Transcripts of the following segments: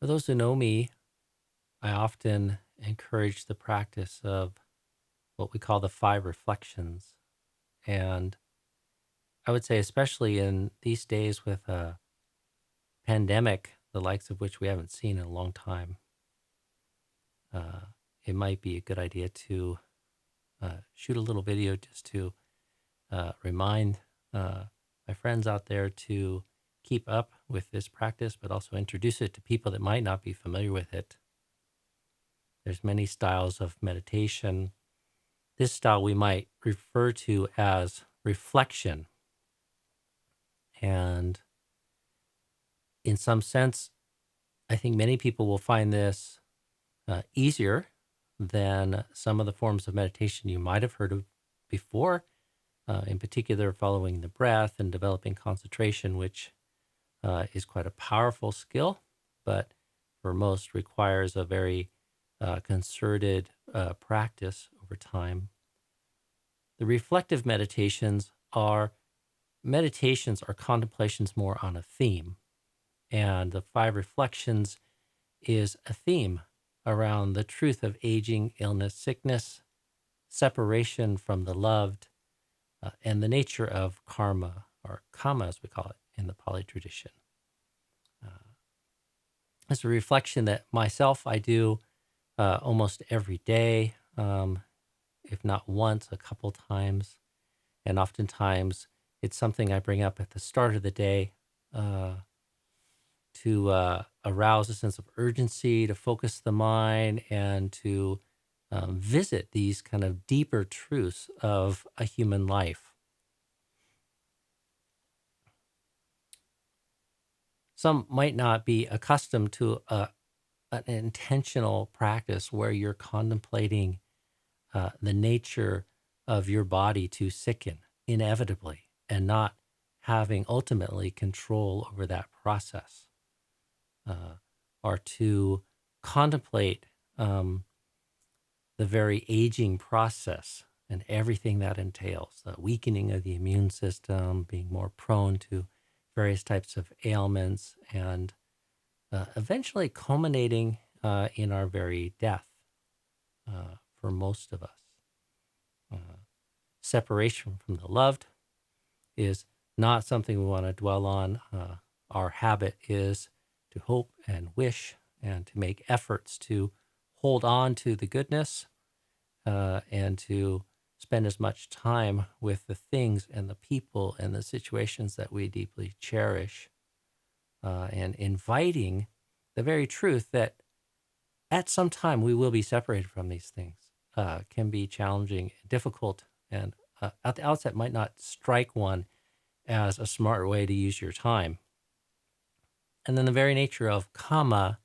For those who know me, I often encourage the practice of what we call the five reflections. And I would say, especially in these days with a pandemic, the likes of which we haven't seen in a long time, uh, it might be a good idea to shoot a little video just to remind my friends out there to keep up with this practice, but also introduce it to people that might not be familiar with it. There's many styles of meditation. This style we might refer to as reflection. And in some sense, I think many people will find this easier than some of the forms of meditation you might have heard of before, in particular, following the breath and developing concentration, which is quite a powerful skill, but for most requires a very concerted practice over time. The reflective meditations are contemplations more on a theme. And the five reflections is a theme around the truth of aging, illness, sickness, separation from the loved, and the nature of karma, or kama as we call it in the Pali tradition. It's a reflection that myself I do almost every day, if not once, a couple times. And oftentimes it's something I bring up at the start of the day to arouse a sense of urgency, to focus the mind, and to visit these kind of deeper truths of a human life. Some might not be accustomed to an intentional practice where you're contemplating the nature of your body to sicken inevitably and not having ultimately control over that process, or to contemplate the very aging process and everything that entails, the weakening of the immune system, being more prone to various types of ailments, and eventually culminating in our very death for most of us. Separation from the loved is not something we want to dwell on. Our habit is to hope and wish and to make efforts to hold on to the goodness and to spend as much time with the things and the people and the situations that we deeply cherish, and inviting the very truth that at some time we will be separated from these things. Can be challenging, difficult, and at the outset might not strike one as a smart way to use your time. And then the very nature of karma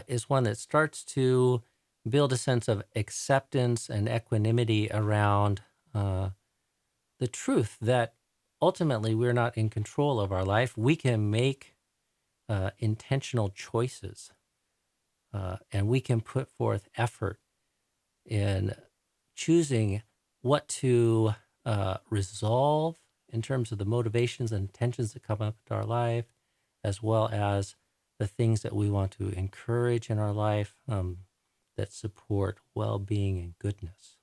is one that starts to build a sense of acceptance and equanimity around the truth that ultimately we're not in control of our life. We can make intentional choices, and we can put forth effort in choosing what to resolve in terms of the motivations and intentions that come up into our life, as well as the things that we want to encourage in our life that support well-being and goodness.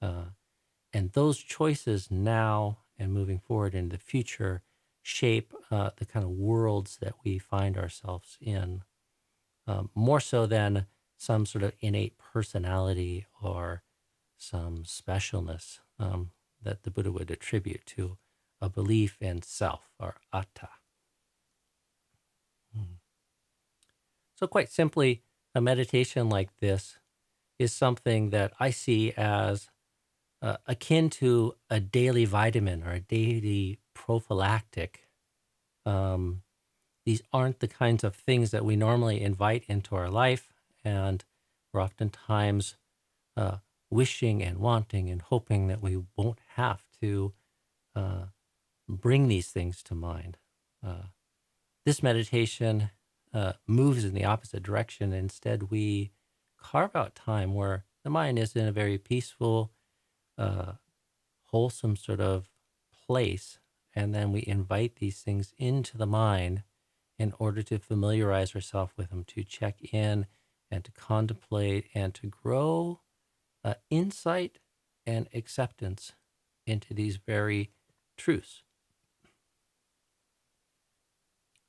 And those choices now and moving forward in the future shape the kind of worlds that we find ourselves in, more so than some sort of innate personality or some specialness that the Buddha would attribute to a belief in self or atta. Mm. So, quite simply, a meditation like this is something that I see as akin to a daily vitamin or a daily prophylactic. Um, these aren't the kinds of things that we normally invite into our life, and we're oftentimes wishing and wanting and hoping that we won't have to bring these things to mind. This meditation moves in the opposite direction. Instead, we carve out time where the mind is in a very peaceful, wholesome sort of place, and then we invite these things into the mind in order to familiarize ourselves with them, to check in and to contemplate and to grow insight and acceptance into these very truths.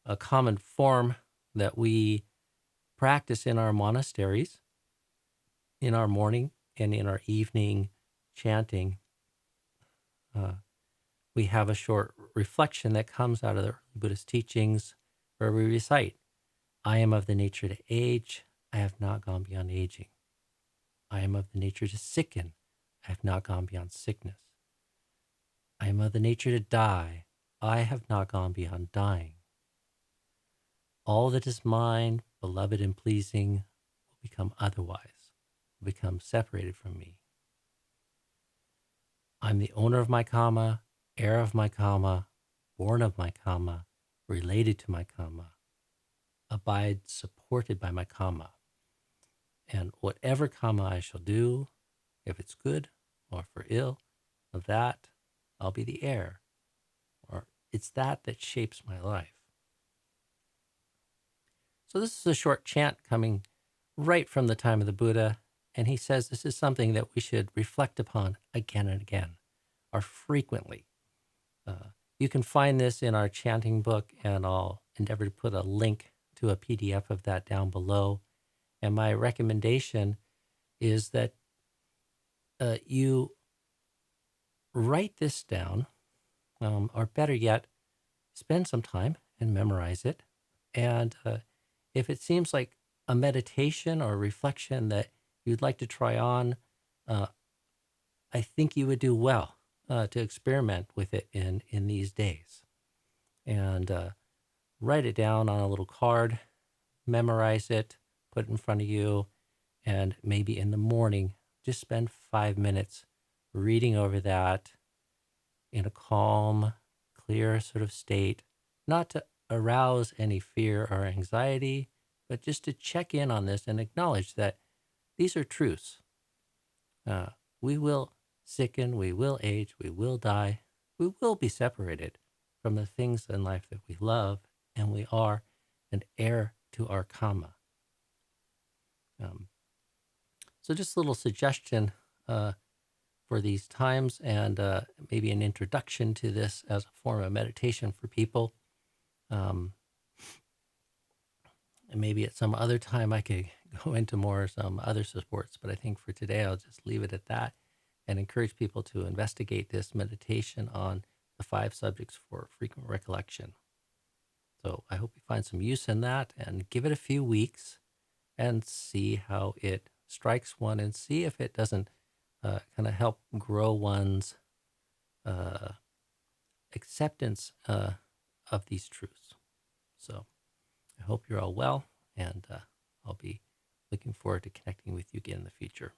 A common form that we practice in our monasteries, in our morning and in our evening chanting, we have a short reflection that comes out of the Buddhist teachings where we recite, I am of the nature to age, I have not gone beyond aging. I am of the nature to sicken, I have not gone beyond sickness. I am of the nature to die, I have not gone beyond dying. All that is mine, beloved and pleasing, will become otherwise, will become separated from me. I'm the owner of my karma, heir of my karma, born of my karma, related to my karma, abide supported by my karma. And whatever karma I shall do, if it's good or for ill, of that I'll be the heir, or it's that shapes my life. So this is a short chant coming right from the time of the Buddha, and he says this is something that we should reflect upon again and again, or frequently. You can find this in our chanting book, and I'll endeavor to put a link to a PDF of that down below. And my recommendation is that you write this down, or better yet, spend some time and memorize it. And if it seems like a meditation or a reflection that you'd like to try on, I think you would do well to experiment with it in these days. And write it down on a little card, memorize it, put it in front of you, and maybe in the morning, just spend 5 minutes reading over that in a calm, clear sort of state, not to arouse any fear or anxiety, but just to check in on this and acknowledge that these are truths. We will sicken, we will age, we will die, we will be separated from the things in life that we love, and we are an heir to our karma. So just a little suggestion for these times, and maybe an introduction to this as a form of meditation for people. And maybe at some other time I could go into some other supports, but I think for today I'll just leave it at that and encourage people to investigate this meditation on the 5 subjects for frequent recollection. So I hope you find some use in that, and give it a few weeks and see how it strikes one, and see if it doesn't kind of help grow one's acceptance of these truths. So I hope you're all well, and I'll be looking forward to connecting with you again in the future.